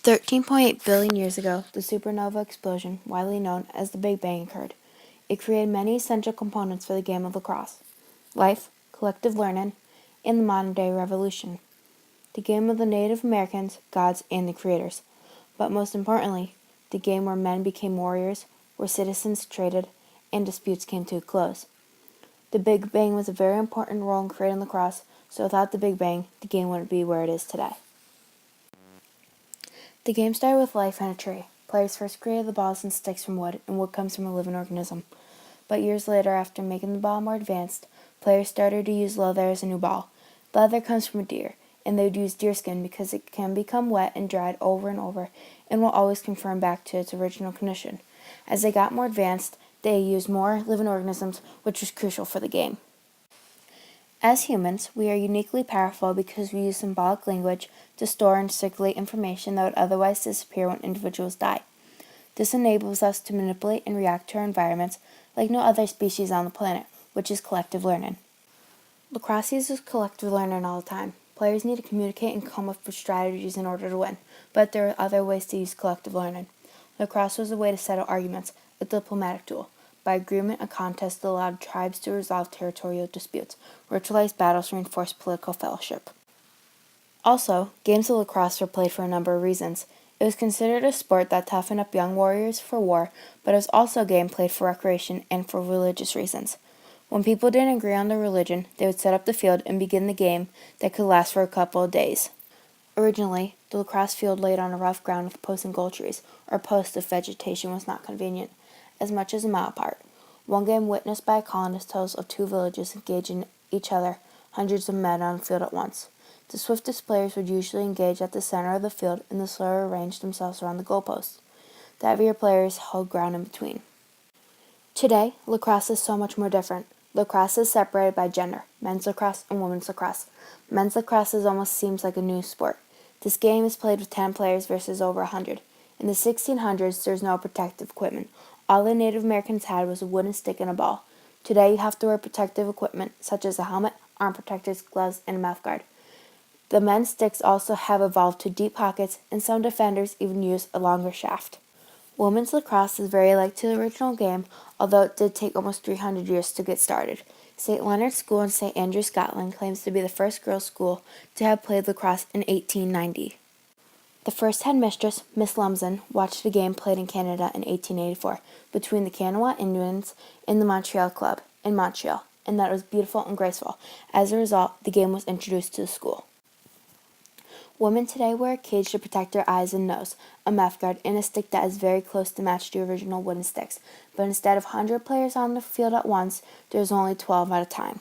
13.8 billion years ago, the supernova explosion, widely known as the Big Bang, occurred. It created many essential components for the game of lacrosse: life, collective learning, and the modern-day revolution. The game of the Native Americans, gods, and the creators. But most importantly, the game where men became warriors, where citizens traded, and disputes came to a close. The Big Bang was a very important role in creating lacrosse, so without the Big Bang, the game wouldn't be where it is today. The game started with life in a tree. Players first created the balls and sticks from wood, and wood comes from a living organism. But years later, after making the ball more advanced, players started to use leather as a new ball. Leather comes from a deer, and they would use deerskin because it can become wet and dried over and over and will always confirm back to its original condition. As they got more advanced, they used more living organisms, which was crucial for the game. As humans, we are uniquely powerful because we use symbolic language to store and circulate information that would otherwise disappear when individuals die. This enables us to manipulate and react to our environments like no other species on the planet, which is collective learning. Lacrosse uses collective learning all the time. Players need to communicate and come up with strategies in order to win, but there are other ways to use collective learning. Lacrosse was a way to settle arguments, a diplomatic tool. By agreement, a contest that allowed tribes to resolve territorial disputes. Ritualized battles reinforced political fellowship. Also, games of lacrosse were played for a number of reasons. It was considered a sport that toughened up young warriors for war, but it was also a game played for recreation and for religious reasons. When people didn't agree on their religion, they would set up the field and begin the game that could last for a couple of days. Originally, the lacrosse field laid on a rough ground with posts and gold trees, or posts if vegetation was not convenient, as much as a mile apart. One game witnessed by a colonist tells of two villages engaging each other, hundreds of men on the field at once. The swiftest players would usually engage at the center of the field, and the slower arranged themselves around the goalposts. The heavier players held ground in between. Today, lacrosse is so much more different. Lacrosse is separated by gender: men's lacrosse and women's lacrosse. Men's lacrosse almost seems like a new sport. This game is played with 10 players versus over 100. In the 1600s, there's no protective equipment. All the Native Americans had was a wooden stick and a ball. Today, you have to wear protective equipment, such as a helmet, arm protectors, gloves, and a mouth guard. The men's sticks also have evolved to deep pockets, and some defenders even use a longer shaft. Women's lacrosse is very like to the original game, although it did take almost 300 years to get started. St. Leonard's School in St. Andrews, Scotland claims to be the first girls' school to have played lacrosse in 1890. The first headmistress, Miss Lumsden, watched the game played in Canada in 1884 between the Kanawha Indians and the Montreal Club in Montreal, and that it was beautiful and graceful. As a result, the game was introduced to the school. Women today wear a cage to protect their eyes and nose, a mouth guard, and a stick that is very close to match the original wooden sticks, but instead of 100 players on the field at once, there's only 12 at a time.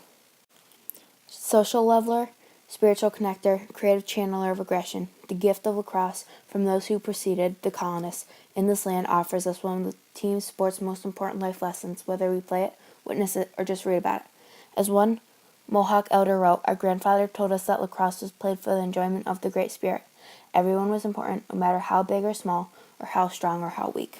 Social leveler, spiritual connector, creative channeler of aggression, the gift of lacrosse from those who preceded the colonists in this land offers us one of the team sport's most important life lessons, whether we play it, witness it, or just read about it. As one Mohawk elder wrote, "Our grandfather told us that lacrosse was played for the enjoyment of the Great Spirit. Everyone was important, no matter how big or small, or how strong or how weak."